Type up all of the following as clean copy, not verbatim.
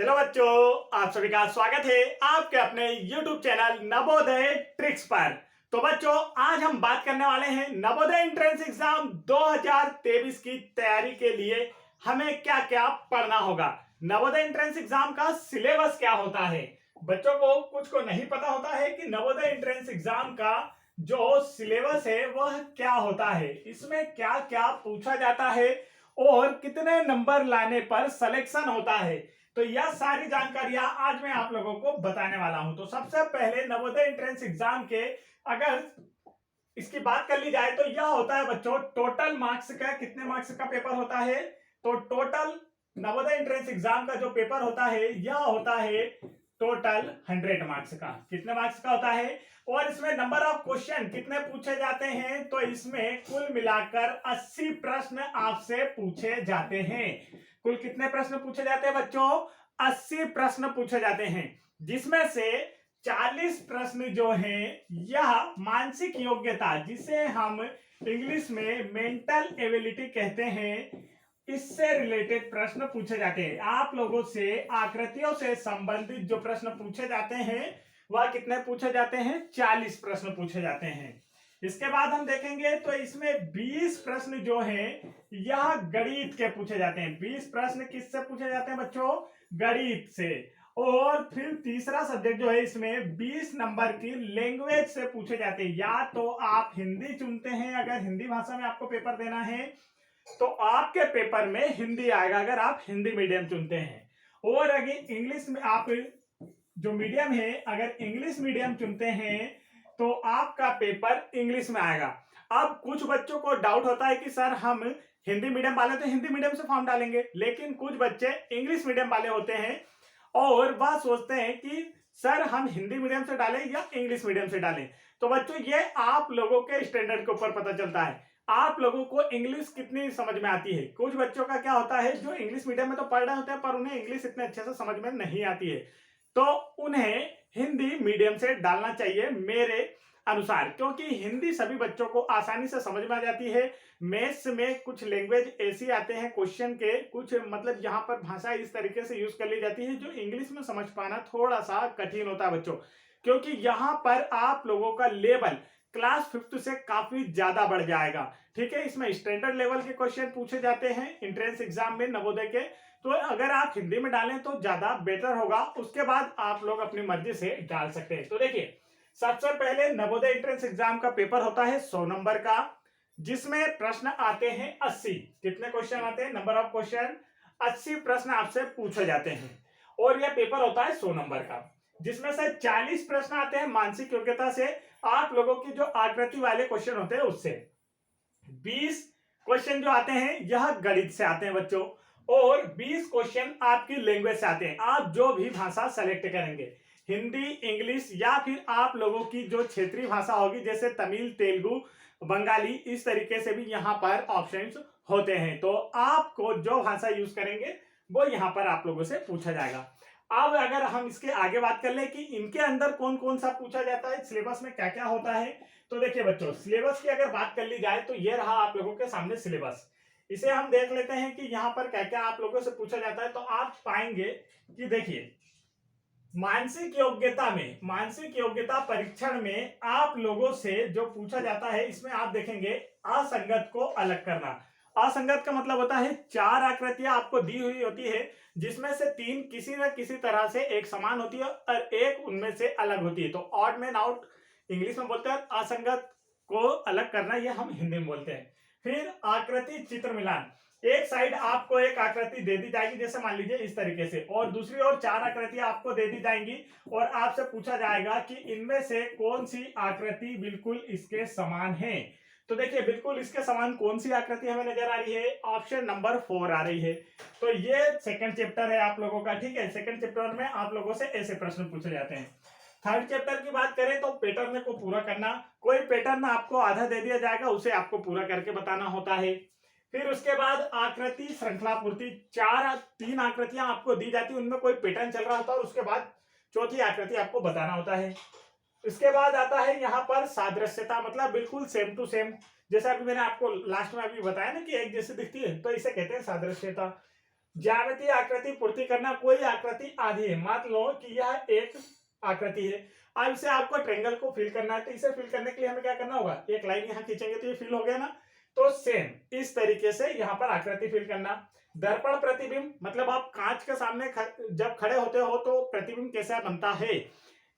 Hello बच्चों, आप सभी का स्वागत है आपके अपने YouTube चैनल नवोदय ट्रिक्स पर। तो बच्चों, आज हम बात करने वाले हैं नवोदय एंट्रेंस एग्जाम 2023 की तैयारी के लिए हमें क्या क्या पढ़ना होगा। नवोदय एंट्रेंस एग्जाम का सिलेबस क्या होता है। बच्चों को कुछ को नहीं पता होता है कि नवोदय एंट्रेंस एग्जाम का जो सिलेबस है वह क्या होता है, इसमें क्या क्या पूछा जाता है और कितने नंबर लाने पर सिलेक्शन होता है। तो यह सारी जानकारियां आज मैं आप लोगों को बताने वाला हूं। तो सबसे पहले नवोदय एंट्रेंस एग्जाम के अगर इसकी बात कर ली जाए तो यह होता है बच्चों टोटल मार्क्स का, कितने मार्क्स का पेपर होता है। तो टोटल नवोदय एंट्रेंस एग्जाम का जो पेपर होता है यह होता है टोटल 100 मार्क्स का। कितने मार्क्स का होता है और इसमें नंबर ऑफ क्वेश्चन कितने पूछे जाते हैं, तो इसमें कुल मिलाकर 80 प्रश्न आपसे पूछे जाते हैं। कुल कितने प्रश्न पूछे जाते हैं बच्चों? 80 प्रश्न पूछे जाते हैं, जिसमें से 40 प्रश्न जो हैं यह मानसिक योग्यता, जिसे हम इंग्लिश में मेंटल एबिलिटी कहते हैं, इससे रिलेटेड प्रश्न पूछे जाते हैं। आप लोगों से आकृतियों से संबंधित जो प्रश्न पूछे जाते हैं वह कितने पूछे जाते हैं? 40 प्रश्न पूछे जाते हैं। इसके बाद हम देखेंगे तो इसमें 20 प्रश्न जो हैं यह गणित के पूछे जाते हैं। 20 प्रश्न किससे पूछे जाते हैं बच्चों? गणित से। और फिर तीसरा सब्जेक्ट जो है इसमें 20 नंबर की लैंग्वेज से पूछे जाते हैं। या तो आप हिंदी चुनते हैं, अगर हिंदी भाषा में आपको पेपर देना है तो आपके पेपर में हिंदी आएगा, अगर आप हिंदी मीडियम चुनते हैं। और अगर इंग्लिश में आप जो मीडियम है, अगर इंग्लिश मीडियम चुनते हैं तो आपका पेपर इंग्लिश में आएगा। अब कुछ बच्चों को डाउट होता है कि सर हम हिंदी मीडियम वाले तो हिंदी मीडियम से फॉर्म डालेंगे, लेकिन कुछ बच्चे इंग्लिश मीडियम वाले होते हैं और वह सोचते हैं कि सर हम हिंदी मीडियम से डालें या इंग्लिश मीडियम से डालें। तो बच्चों ये आप लोगों के स्टैंडर्ड के ऊपर पता चलता है, आप लोगों को इंग्लिश कितनी समझ में आती है। कुछ बच्चों का क्या होता है जो इंग्लिश मीडियम में तो पढ़ रहे होते हैं पर उन्हें इंग्लिश इतने अच्छे से समझ में नहीं आती है, तो उन्हें हिंदी मीडियम से डालना चाहिए मेरे अनुसार, क्योंकि हिंदी सभी बच्चों को आसानी से समझ में आ जाती है। मैथ्स में कुछ लैंग्वेज ऐसी आते हैं क्वेश्चन के, कुछ मतलब यहाँ पर भाषा इस तरीके से यूज कर ली जाती है जो इंग्लिश में समझ पाना थोड़ा सा कठिन होता है बच्चों, क्योंकि यहाँ पर आप लोगों का लेवल क्लास 5th से काफी ज्यादा बढ़ जाएगा। ठीक है, इसमें स्टैंडर्ड लेवल के क्वेश्चन पूछे जाते हैं एंट्रेंस एग्जाम में नवोदय के, तो अगर आप हिंदी में डालें तो ज्यादा बेटर होगा। उसके बाद आप लोग अपनी मर्जी से डाल सकते हैं। तो देखिए, सबसे पहले नवोदय एंट्रेंस एग्जाम का पेपर होता है 100 नंबर का, जिसमें प्रश्न आते हैं 80। कितने क्वेश्चन आते हैं? नंबर ऑफ क्वेश्चन 80 प्रश्न आपसे पूछे जाते हैं और यह पेपर होता है 100 नंबर का, जिसमें से 40 प्रश्न आते हैं मानसिक योग्यता से, आप लोगों की जो आकृति वाले क्वेश्चन होते हैं उससे। 20 क्वेश्चन जो आते हैं यह गणित से आते हैं बच्चों, और 20 क्वेश्चन आपकी लैंग्वेज से आते हैं। आप जो भी भाषा सेलेक्ट करेंगे, हिंदी, इंग्लिश या फिर आप लोगों की जो क्षेत्रीय भाषा होगी जैसे तमिल, तेलुगु, बंगाली, इस तरीके से भी यहाँ पर ऑप्शंस होते हैं। तो आपको जो भाषा यूज करेंगे वो यहाँ पर आप लोगों से पूछा जाएगा। अब अगर हम इसके आगे बात कर ले कि इनके अंदर कौन कौन सा पूछा जाता है, सिलेबस में क्या क्या होता है, तो देखिए बच्चों, सिलेबस की अगर बात कर ली जाए तो ये रहा आप लोगों के सामने सिलेबस। इसे हम देख लेते हैं कि यहाँ पर क्या क्या आप लोगों से पूछा जाता है। तो आप पाएंगे कि देखिए, मानसिक योग्यता परीक्षण में आप लोगों से जो पूछा जाता है, इसमें आप देखेंगे असंगत को अलग करना। असंगत का मतलब होता है 4 आकृतियां आपको दी हुई होती है, जिसमें से 3 किसी न किसी तरह से एक समान होती है और एक उनमें से अलग होती है। तो ऑड मैन आउट इंग्लिश में बोलते हैं, असंगत को अलग करना ये हम हिंदी में बोलते हैं। फिर आकृति चित्र मिलान, एक साइड आपको एक आकृति दे दी जाएगी, जैसे मान लीजिए इस तरीके से, और दूसरी ओर 4 आकृतियां आपको दे दी जाएंगी और आपसे पूछा जाएगा कि इनमें से कौन सी आकृति बिल्कुल इसके समान है। तो देखिए, बिल्कुल इसके समान कौन सी आकृति हमें नजर आ रही है? ऑप्शन नंबर 4 आ रही है। तो ये सेकंड चैप्टर है आप लोगों का। ठीक है, सेकंड चैप्टर में आप लोगों से ऐसे प्रश्न पूछे जाते हैं। थर्ड चैप्टर की बात करें तो पैटर्न को पूरा करना, कोई पैटर्न आपको आधा दे दिया जाएगा, उसे आपको पूरा करके बताना होता है। फिर उसके बाद आकृति श्रृंखला पूर्ति, 3 आकृतियां आपको दी जाती है, उनमें कोई पैटर्न चल रहा होता है और उसके बाद चौथी आकृति आपको बताना होता है। इसके बाद आता है यहाँ पर सादृश्यता, मतलब बिल्कुल सेम टू सेम, जैसा अभी मैंने आपको लास्ट में अभी बताया ना कि एक जैसी दिखती है, तो इसे कहते हैं सादृश्यता। ज्यामितीय आकृति पूर्ति करना, कोई आकृति आधी है, मान लो कि यह एक आकृति है, अब इसे आपको ट्रायंगल को फिल करना है, तो इसे फिल करने के लिए हमें क्या करना होगा, एक लाइन यहाँ खींचेंगे तो ये फिल हो गया ना। तो सेम इस तरीके से यहाँ पर आकृति फिल करना। दर्पण प्रतिबिंब, मतलब आप कांच के सामने जब खड़े होते हो तो प्रतिबिंब कैसा बनता है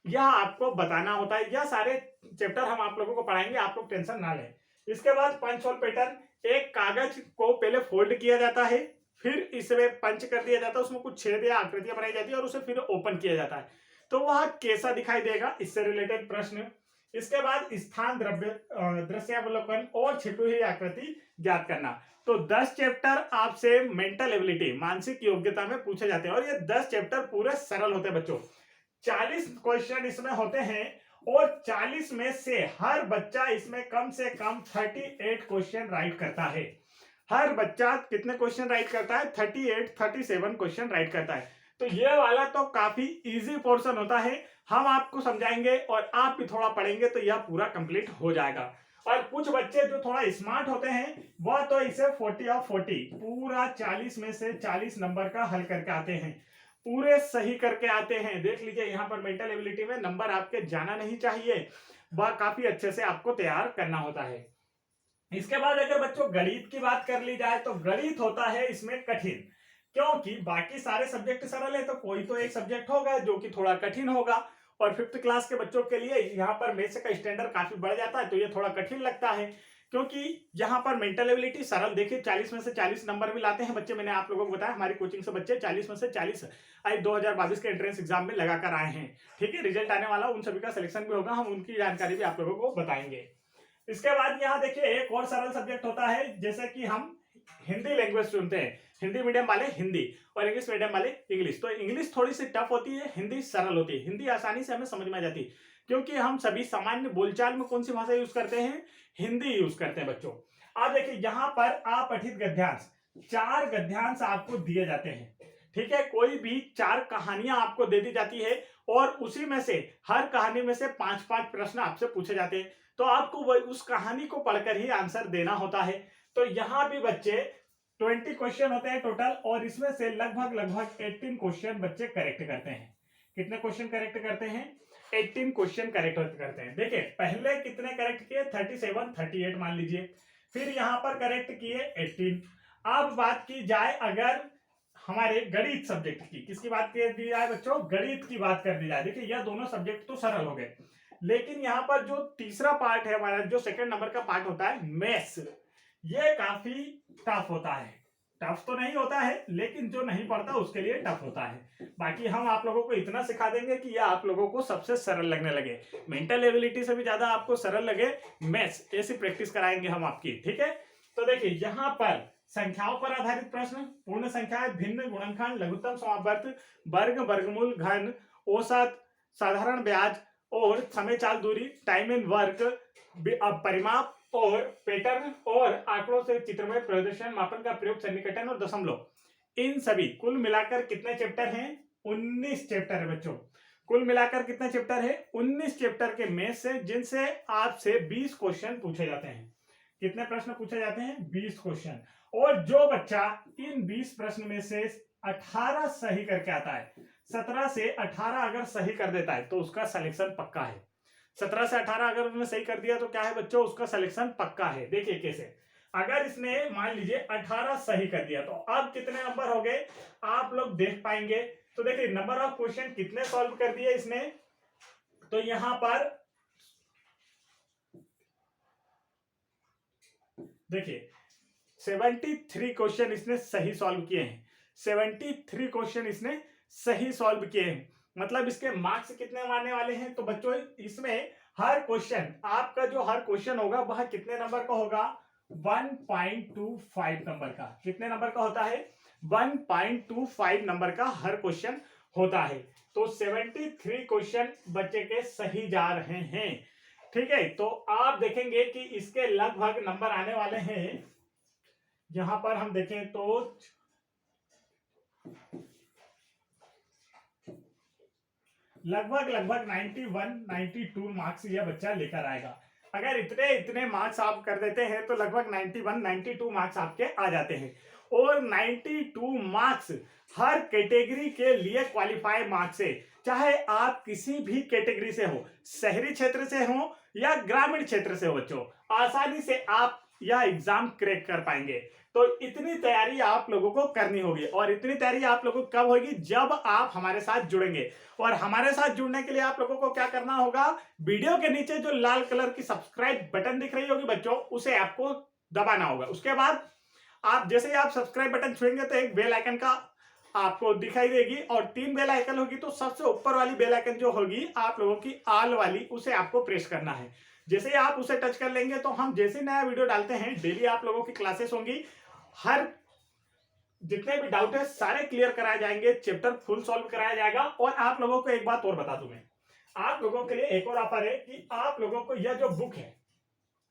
यह आपको बताना होता है। यह सारे चैप्टर हम आप लोगों को पढ़ाएंगे, आप लोग टेंशन ना लें। इसके बाद पंच होल पैटर्न, एक कागज को पहले फोल्ड किया जाता है, फिर इसमें पंच कर दिया जाता है, उसमें कुछ छेद या आकृतियां बनाई जाती है और उसे फिर ओपन किया जाता है, तो वह कैसा दिखाई देगा, इससे रिलेटेड प्रश्न। इसके बाद स्थान द्रव्य दृश्यावलोकन और छिपी हुई आकृति ज्ञात करना। तो 10 चैप्टर आपसे मेंटल एबिलिटी, मानसिक योग्यता में पूछे जाते हैं और ये 10 चैप्टर पूरे सरल होते हैं बच्चों। 40 क्वेश्चन इसमें होते हैं और 40 में से हर बच्चा इसमें कम से कम 38 क्वेश्चन राइट करता है। हर बच्चा कितने क्वेश्चन राइट करता है, 37 क्वेश्चन राइट करता है। तो ये वाला तो काफी इजी पोर्शन होता है, हम आपको समझाएंगे और आप भी थोड़ा पढ़ेंगे तो यह पूरा कंप्लीट हो जाएगा। और कुछ बच्चे जो थोड़ा स्मार्ट होते हैं वह तो इसे 40 ऑफ 40 पूरा 40 में से 40 नंबर का हल करके आते हैं, पूरे सही करके आते हैं। देख लीजिए यहाँ पर मेंटल एबिलिटी में नंबर आपके जाना नहीं चाहिए, वह काफी अच्छे से आपको तैयार करना होता है। इसके बाद अगर बच्चों गणित की बात कर ली जाए तो गणित होता है इसमें कठिन, क्योंकि बाकी सारे सब्जेक्ट सरल है तो कोई तो एक सब्जेक्ट होगा जो कि थोड़ा कठिन होगा। और 5th क्लास के बच्चों के लिए यहाँ पर मैथ्स का स्टैंडर्ड काफी बढ़ जाता है तो ये थोड़ा कठिन लगता है, क्योंकि यहाँ पर मेंटल एबिलिटी सरल, देखिए 40 में से 40 नंबर भी लाते हैं बच्चे। मैंने आप लोगों को बताया हमारी कोचिंग से बच्चे 40 में से 40 आई 2022 के एंट्रेंस एग्जाम में लगाकर आए हैं। ठीक है, रिजल्ट आने वाला, उन सभी का सिलेक्शन भी होगा, हम उनकी जानकारी भी आप लोगों को बताएंगे। इसके बाद यहाँ देखिए एक और सरल सब्जेक्ट होता है, जैसे कि हम हिंदी लैंग्वेज चुनते हैं, हिंदी मीडियम वाले हिंदी और इंग्लिश मीडियम वाले इंग्लिश। तो इंग्लिश थोड़ी सी टफ होती है, हिंदी सरल होती है। हिंदी आसानी से हमें समझ में आ जाती है, क्योंकि हम सभी सामान्य बोलचाल में कौन सी भाषा यूज करते हैं, हिंदी यूज करते हैं बच्चों। आप देखिए यहाँ पर अपठित गद्यांश, 4 गद्यांश आपको दिए जाते हैं। ठीक है, कोई भी 4 कहानियां आपको दे दी जाती है और उसी में से हर कहानी में से 5-5 प्रश्न आपसे पूछे जाते हैं, तो आपको उस कहानी को पढ़कर ही आंसर देना होता है। तो यहाँ भी बच्चे 20 क्वेश्चन होते हैं टोटल और इसमें से लगभग 18 क्वेश्चन बच्चे करेक्ट करते हैं। कितने क्वेश्चन करेक्ट करते हैं, 18 क्वेश्चन करेक्ट करते हैं। देखिए पहले कितने करेक्ट किए, 37 38 मान लीजिए, फिर यहाँ पर करेक्ट किए 18। अब बात की जाए अगर हमारे गणित सब्जेक्ट की, किसकी बात कर दी जाए बच्चों, गणित की बात कर दी जाए। देखिए यह दोनों सब्जेक्ट तो सरल हो गए, लेकिन यहाँ पर जो तीसरा पार्ट है हमारा, जो सेकंड नंबर का पार्ट होता है मैथ्स, ये काफी टफ होता है। टफ तो नहीं होता है, लेकिन जो नहीं पढ़ता उसके लिए टफ होता है। बाकी हम आप लोगों को इतना सिखा देंगे कि यह आप लोगों को सबसे सरल लगने लगे, मेंटल एबिलिटी से भी ज्यादा आपको सरल लगे मैथ्स, ऐसी प्रैक्टिस कराएंगे हम आपकी। ठीक है, तो देखिए यहाँ पर संख्याओं पर आधारित प्रश्न, पूर्ण संख्याएं, भिन्न, गुणनखंड, लघुत्तम समावर्त, वर्ग, वर्गमूल, घन, औसत, साधारण ब्याज और समय चाल दूरी, टाइम एंड वर्क, परिमाप और पैटर्न और आंकड़ों से चित्रमय प्रदर्शन, मापन का प्रयोग, सन्निकटन और दशमलव, इन सभी कुल मिलाकर कितने चैप्टर हैं, 19 चैप्टर है बच्चों। कुल मिलाकर कितने चैप्टर है, 19 चैप्टर के में से, जिनसे आपसे 20 क्वेश्चन पूछे जाते हैं। कितने प्रश्न पूछे जाते हैं, 20 क्वेश्चन। और जो बच्चा इन 20 प्रश्न में से 18 सही करके आता है, 17 से 18 अगर सही कर देता है तो उसका सिलेक्शन पक्का है। 17 से 18 अगर उसने सही कर दिया तो क्या है बच्चों, उसका सिलेक्शन पक्का है। देखिए कैसे, अगर इसने मान लीजिए 18 सही कर दिया तो अब कितने नंबर हो गए आप लोग देख पाएंगे। तो देखिए नंबर ऑफ क्वेश्चन कितने सॉल्व कर दिए इसने, तो यहां पर देखिए 73 क्वेश्चन इसने सही सॉल्व किए हैं। 73 क्वेश्चन इसने सही सॉल्व किए हैं, मतलब इसके मार्क्स कितने आने वाले हैं। तो बच्चों इसमें हर क्वेश्चन, आपका जो हर क्वेश्चन होगा वह कितने नंबर का होगा, 1.25 नंबर का। कितने नंबर का होता है, 1.25 नंबर का हर क्वेश्चन होता है। तो 73 क्वेश्चन बच्चे के सही जा रहे हैं। ठीक है, तो आप देखेंगे कि इसके लगभग नंबर आने वाले हैं, यहां पर हम देखें तो लगभग 91 92 मार्क्स यह बच्चा लेकर आएगा। अगर इतने इतने मार्क्स आप कर देते हैं तो लगभग 91 92 मार्क्स आपके आ जाते हैं। और 92 मार्क्स हर कैटेगरी के लिए क्वालिफाई मार्क्स है, चाहे आप किसी भी कैटेगरी से हो, शहरी क्षेत्र से हो या ग्रामीण क्षेत्र से हो बच्चों, आसानी से आप यह एग्जाम क्रैक कर पाएंगे। तो इतनी तैयारी आप लोगों को करनी होगी, और इतनी तैयारी आप लोगों को कब होगी, जब आप हमारे साथ जुड़ेंगे। और हमारे साथ जुड़ने के लिए आप लोगों को क्या करना होगा, वीडियो के नीचे जो लाल कलर की सब्सक्राइब बटन दिख रही होगी बच्चों, उसे आपको दबाना होगा। उसके बाद आप जैसे ही आप सब्सक्राइब बटन छुएंगे तो एक बेल आइकन का आपको दिखाई देगी, और 3 बेल आइकन होगी, तो सबसे ऊपर वाली बेल आइकन जो होगी आप लोगों की ऑल वाली, उसे आपको प्रेस करना है। जैसे ही आप उसे टच कर लेंगे तो हम जैसे नया वीडियो डालते हैं, डेली आप लोगों की क्लासेस होंगी, हर जितने भी डाउट है सारे क्लियर कराए जाएंगे, चैप्टर फुल सॉल्व कराया जाएगा। और आप लोगों को एक बात और बता दूं मैं, आप लोगों के लिए एक और ऑफर है कि आप लोगों को यह जो बुक है,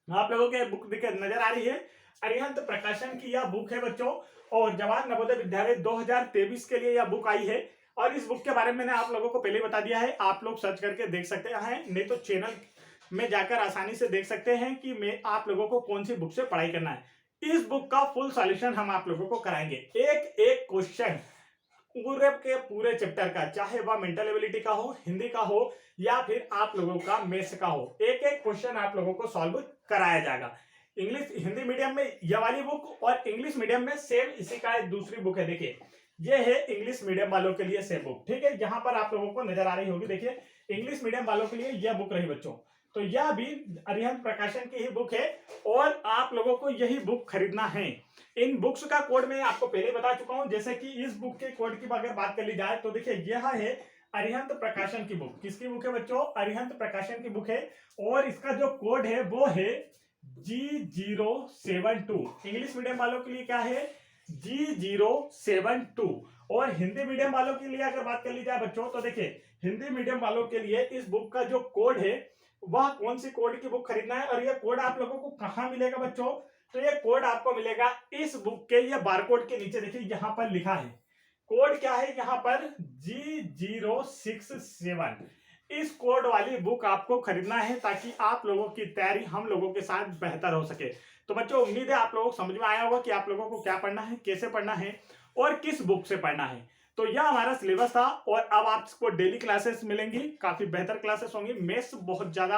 आप लोगों के बुक दिखे नजर आ रही है, अरिहंत प्रकाशन की यह बुक है बच्चों, और जवाहर नवोदय विद्यालय 2023 के लिए यह बुक आई है। और इस बुक के बारे में मैंने आप लोगों को पहले बता दिया है, आप लोग सर्च करके देख सकते हैं, नहीं तो चैनल में जाकर आसानी से देख सकते हैं कि मैं आप लोगों को कौन सी बुक से पढ़ाई करना है। इस बुक का फुल सॉल्यूशन हम आप लोगों को कराएंगे, एक एक क्वेश्चन पूरे के पूरे चैप्टर का, चाहे वह मेंटल एबिलिटी का हो, हिंदी का हो, या फिर आप लोगों का मैथ्स का हो, एक एक क्वेश्चन आप लोगों को सॉल्व कराया जाएगा। इंग्लिश हिंदी मीडियम में यह वाली बुक, और इंग्लिश मीडियम में सेम इसी का एक दूसरी बुक है, देखिए ये है इंग्लिश मीडियम वालों के लिए सेम बुक, ठीक है, यहाँ पर आप लोगों को नजर आ रही होगी, देखिए इंग्लिश मीडियम वालों के लिए यह बुक रही बच्चों। तो यह भी अरिहंत प्रकाशन की ही बुक है, और आप लोगों को यही बुक खरीदना है। इन बुक्स का कोड मैं आपको पहले बता चुका हूं, जैसे कि इस बुक के कोड की अगर बात कर ली जाए तो देखिए यह है अरिहंत प्रकाशन की बुक। किसकी बुक है बच्चों, अरिहंत प्रकाशन की बुक है, और इसका जो कोड है वो है G072। इंग्लिश मीडियम वालों के लिए क्या है, G072। और हिंदी मीडियम वालों के लिए अगर बात कर ली जाए बच्चों, तो देखिए हिंदी मीडियम वालों के लिए इस बुक का जो कोड है, वह कौन सी कोड की बुक खरीदना है, और यह कोड आप लोगों को कहां मिलेगा बच्चों, तो ये कोड आपको मिलेगा इस बुक के ये बारकोड के नीचे, देखिए यहां पर लिखा है कोड क्या है, यहां पर G067। इस कोड वाली बुक आपको खरीदना है, ताकि आप लोगों की तैयारी हम लोगों के साथ बेहतर हो सके। तो बच्चों उम्मीद है आप लोगों को समझ में आया होगा कि आप लोगों को क्या पढ़ना है, कैसे पढ़ना है, और किस बुक से पढ़ना है। तो यह हमारा सिलेबस था, और अब आपको डेली क्लासेस मिलेंगी, काफी बेहतर क्लासेस होंगी, मैथ्स बहुत ज्यादा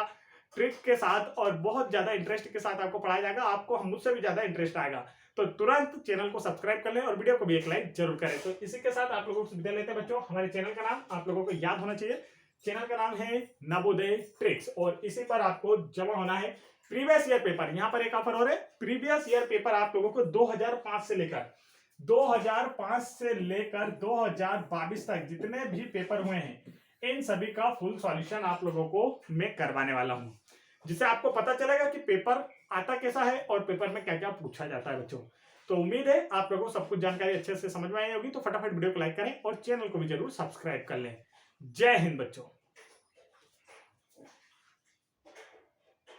ट्रिक के साथ और बहुत ज्यादा इंटरेस्ट के साथ आपको पढ़ाया जाएगा, आपको हम मुझसे भी ज्यादा इंटरेस्ट आएगा। तो तुरंत चैनल को सब्सक्राइब कर लें, और वीडियो को भी एक लाइक जरूर करें। तो इसी के साथ आप लोगों से विदा लेते हैं बच्चों। हमारे चैनल का नाम आप लोगों को याद होना चाहिए, चैनल का नाम है नवोदय ट्रिक्स, और इसी पर आपको जमा होना है प्रीवियस ईयर पेपर। यहाँ पर एक ऑफर हो रहा है, प्रीवियस ईयर पेपर आप लोगों को 2005 से लेकर 2022 तक जितने भी पेपर हुए हैं, इन सभी का फुल सॉल्यूशन आप लोगों को मैं करवाने वाला हूं, जिससे आपको पता चलेगा कि पेपर आता कैसा है और पेपर में क्या क्या पूछा जाता है बच्चों। तो उम्मीद है आप लोगों को सब कुछ जानकारी अच्छे से समझ में आई होगी। तो फटाफट वीडियो को लाइक करें और चैनल को भी जरूर सब्सक्राइब कर लें। जय हिंद बच्चों।